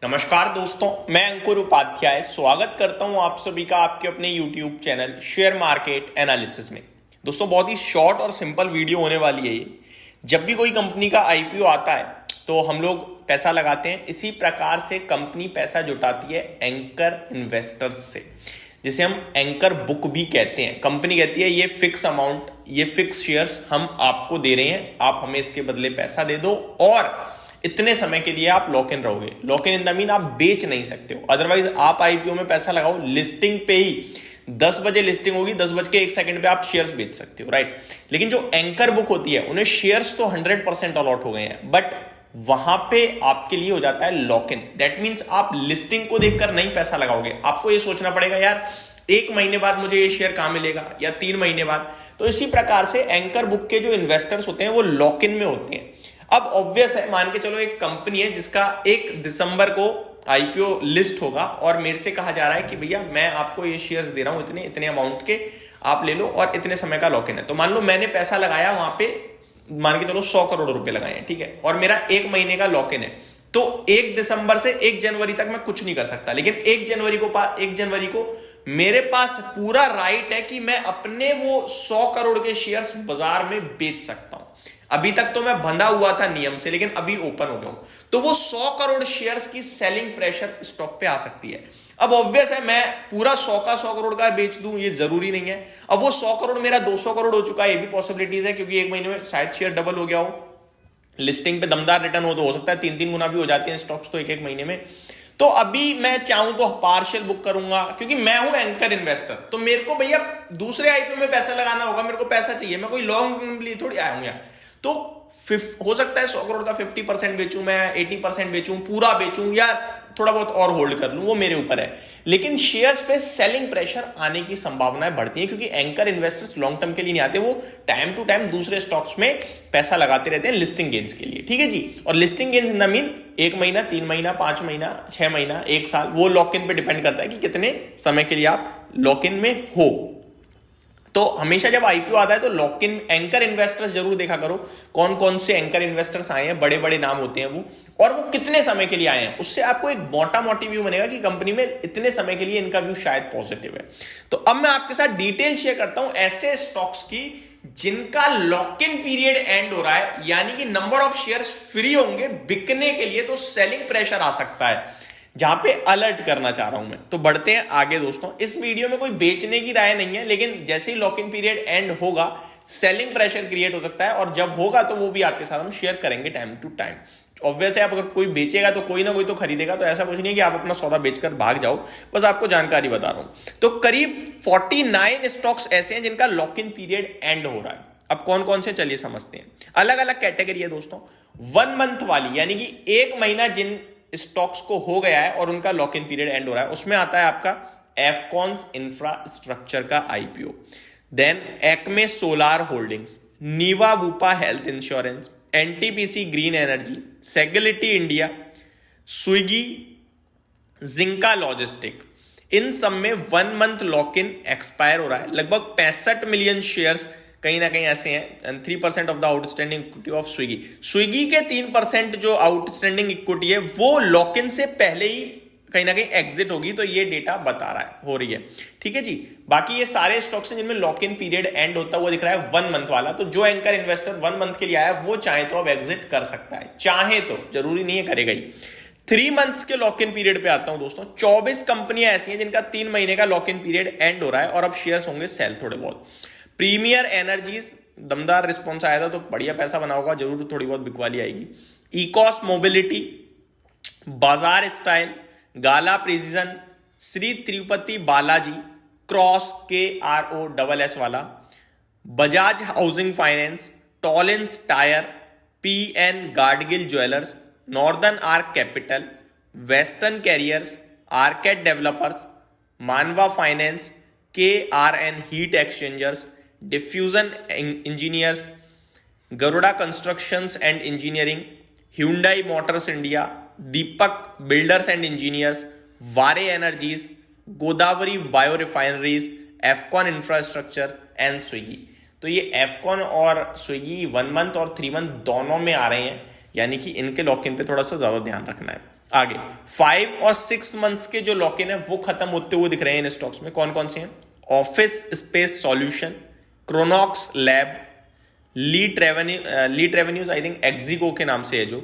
नमस्कार दोस्तों, मैं अंकुर उपाध्याय स्वागत करता हूं आप सभी का आपके अपने YouTube channel share market analysis में। दोस्तों, बहुत ही शॉर्ट और सिंपल वीडियो होने वाली है ये। जब भी कोई कंपनी का आईपीओ आता है तो हम लोग पैसा लगाते हैं। इसी प्रकार से कंपनी पैसा जुटाती है एंकर इन्वेस्टर्स से, जिसे हम एंकर बुक भी कहते हैं। कंपनी कहती है ये फिक्स अमाउंट, ये फिक्स शेयर्स हम आपको दे रहे हैं, आप हमें इसके बदले पैसा दे दो और इतने समय के लिए आप लॉक इन रहोगे। लॉक इन द मीन आप बेच नहीं सकते हो। अदरवाइज आप आईपीओ में पैसा लगाओ, लिस्टिंग पे ही 10 बजे लिस्टिंग होगी, 10:01 पे आप शेयर्स बेच सकते हो, राइट। लेकिन जो एंकर बुक होती है उन्हें शेयर्स तो 100% अलॉट हो गए हैं, बट वहां पे आपके लिए हो जाता है लॉक इन। दैट मीन्स आप लिस्टिंग को देखकर नहीं पैसा लगाओगे। आपको ये सोचना पड़ेगा यार 1 महीने बाद मुझे ये शेयर कहां मिलेगा या 3 महीने बाद। तो इसी प्रकार से एंकर बुक के जो इन्वेस्टर्स होते हैं वो लॉक इन में होते हैं। अब ऑब्वियस है, मान के चलो एक कंपनी है जिसका 1 दिसंबर को आईपीओ लिस्ट होगा और मेरे से कहा जा रहा है कि भैया मैं आपको ये शेयर्स दे रहा हूं इतने इतने अमाउंट के, आप ले लो और इतने समय का लॉक इन है। तो मान लो मैंने पैसा लगाया वहां पे, मान के चलो 100 करोड़ रुपए लगाए हैं, ठीक है, और मेरा 1 महीने का लॉक इन है। तो 1 दिसंबर से 1 जनवरी तक मैं कुछ नहीं कर सकता, लेकिन 1 जनवरी को मेरे पास पूरा राइट है कि मैं अपने वो 100 करोड़ के शेयर्स बाजार में बेच सकता हूं। अभी तक तो मैं बंधा हुआ था नियम से, लेकिन अभी ओपन हो गया हूं, तो वो 100 करोड़ शेयर्स की सेलिंग प्रेशर स्टॉक पे आ सकती है। अब ऑब्वियस है मैं पूरा 100 करोड़ का बेच दूं, ये जरूरी नहीं है। अब वो 100 करोड़ मेरा 200 करोड़ हो चुका है, ये भी पॉसिबिलिटीज है, क्योंकि 1 महीने में शायद शेयर डबल हो गया हो। लिस्टिंग पे दमदार रिटर्न हो तो हो सकता है 3-3 गुना भी हो जाते हैं स्टॉक्स तो 1-1 महीने में। तो अभी मैं चाहूं तो पार्शियल बुक करूंगा, क्योंकि मैं हूं एंकर इन्वेस्टर। तो मेरे को भैया दूसरे आईपीओ में पैसा लगाना होगा, मेरे को पैसा चाहिए, मैं कोई लॉन्ग टर्म के लिए थोड़ी आया हूं यार। तो हो सकता है 100 करोड़ का 50% बेचूं, मैं 80% बेचूं, पूरा बेचूं या थोड़ा बहुत और होल्ड कर लूं, वो मेरे ऊपर है। लेकिन शेयर्स पे सेलिंग प्रेशर आने की संभावनाएं बढ़ती हैं, क्योंकि एंकर इन्वेस्टर्स लॉन्ग टर्म के लिए नहीं आते, वो टाइम टू टाइम दूसरे स्टॉक्स में पैसा लगाते रहते हैं लिस्टिंग गेन्स के लिए, ठीक है जी। और listing gains in the mean 1 महीना, 3 महीना, 5 महीना, 6 महीना, 1 साल, वो लॉक इन पे डिपेंड करता है कि कितने समय के लिए आप लॉक इन में हो। तो हमेशा जब आईपीओ आता है तो लॉक इन एंकर इन्वेस्टर्स जरूर देखा करो, कौन कौन से एंकर इन्वेस्टर्स आए हैं, बड़े बड़े नाम होते हैं वो, और वो कितने समय के लिए आए हैं। उससे आपको एक मोटा मोटी व्यू बनेगा कि कंपनी में इतने समय के लिए इनका व्यू शायद पॉजिटिव है। तो अब मैं आपके साथ डिटेल शेयर करता हूं ऐसे स्टॉक्स की जिनका लॉक इन पीरियड एंड हो रहा है, यानी कि नंबर ऑफ शेयर्स फ्री होंगे बिकने के लिए, तो सेलिंग प्रेशर आ सकता है, जहां पे अलर्ट करना चाह रहा हूं मैं। तो बढ़ते हैं आगे दोस्तों। इस वीडियो में कोई बेचने की राय नहीं है, लेकिन जैसे ही लॉक इन पीरियड एंड होगा सेलिंग प्रेशर क्रिएट हो सकता है, और जब होगा तो वो भी आपके साथ हम शेयर करेंगे टाइम टू टाइम। ऑब्वियस है, आप अगर कोई बेचेगा तो कोई ना कोई तो खरीदेगा, तो ऐसा कुछ नहीं है कि आप अपना सौदा बेचकर भाग जाओ, बस आपको जानकारी बता रहा हूं। तो करीब 49 स्टॉक्स ऐसे हैं जिनका लॉक इन पीरियड एंड हो रहा है। अब कौन कौन से, चलिए समझते हैं। अलग अलग कैटेगरी है दोस्तों। 1 मंथ वाली, यानी कि 1 महीना जिन स्टॉक्स को हो गया है और उनका लॉक इन पीरियड एंड हो रहा है, उसमें आता है आपका एफकॉन्स इंफ्रास्ट्रक्चर का IPO, then Acme solar holdings, Niva Bupa health insurance, NTPC green energy, Sagility India, Swiggy, Zinka logistic. इन सब में 1 मंथ लॉक इन एक्सपायर हो रहा है। लगभग 65 मिलियन शेयर्स कहीं ना कहीं ऐसे हैं। 3% of the outstanding equity of Swiggy. Swiggy के 3% जो आउटस्टैंडिंग इक्विटी है वो लॉक इन से पहले ही कहीं ना कहीं एग्जिट होगी, तो ये डेटा बता रहा है, हो रही है, ठीक है जी। बाकी ये सारे स्टॉक्स हैं जिनमें लॉक इन पीरियड एंड होता है, वो दिख रहा है 1 मंथ वाला। तो जो एंकर इन्वेस्टर 1 मंथ के लिए आया वो चाहे तो अब एग्जिट कर सकता है, चाहे तो, जरूरी नहीं है करेगा ही। 3 मंथ्स के लॉक इन पीरियड पे आता हूं दोस्तों। 24 कंपनियां ऐसी हैं जिनका 3 महीने का लॉक इन पीरियड एंड हो रहा है और अब शेयर्स होंगे सेल थोड़े बहुत। प्रीमियर एनर्जीज, दमदार रिस्पॉन्स आया था तो बढ़िया पैसा बना होगा, जरूर थोड़ी बहुत बिकवाली आएगी। Ecos mobility, Baazar style, Gala precision, Shri Tirupati Balaji, Kross KROSS वाला, Bajaj housing finance, Tolins tyre, PN Gadgil jewellers, northern arc capital, western carriers, arcade developers, Manba finance, KRN heat exchangers, diffusion engineers, Garuda constructions and engineering, Hyundai motors India, Deepak builders and engineers, Waaree energies, Godavari bio refineries, Afcon infrastructure and Swiggy. तो ये Afcon और Swiggy 1 month और 3 month दोनों में आ रहे हैं, यानी कि इनके लॉक इन पे थोड़ा सा ज्यादा ध्यान रखना है। आगे 5 और 6 मंथ्स के जो लॉक इन है वो खत्म होते हुए दिख रहे हैं इन स्टॉक्स में। कौन कौन से हैं? Office space solution, Kronox lab, lead revenues I think Exicom के नाम से है जो,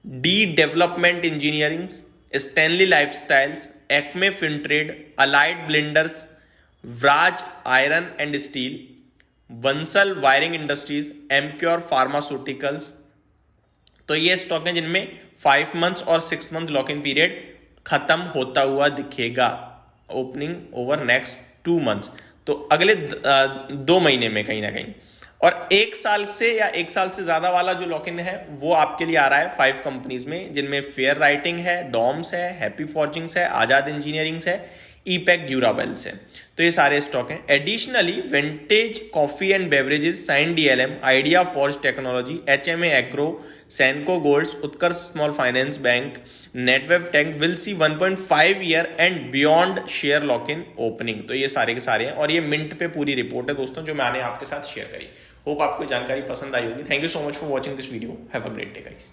Dee development engineering, Stanley lifestyles, Acme fintrade, allied blenders, Vraj iron and steel, Bansal wiring industries, Emcure pharmaceuticals. तो ये स्टॉक हैं जिनमें 5 मंथ्स और 6 मंथ लॉक इन पीरियड खत्म होता हुआ दिखेगा, ओपनिंग ओवर नेक्स्ट 2 मंथ्स, तो अगले 2 महीने में कहीं ना कहीं। और 1 साल से या 1 साल से ज्यादा वाला जो लॉक इन है वो आपके लिए आ रहा है 5 कंपनीज में, जिनमें फेयर राइटिंग है, डॉम्स है, हैप्पी फॉर्जिंग्स है, आजाद इंजीनियरिंग्स है, ईपैक ड्यूराबेल्स है। तो ये सारे स्टॉक हैं। Additionally vintage coffee and beverages, Cyient DLM, idea forge technology, HMA agro, Senco golds, Utkarsh small finance bank, Netweb tech will see 1.5 year and beyond share lock in opening. तो ये सारे के सारे हैं और ये मिंट पे पूरी रिपोर्ट है दोस्तों जो मैंने आपके साथ शेयर करी। होप आपको जानकारी पसंद आई होगी। Thank you so much for watching this video. Have a great day guys.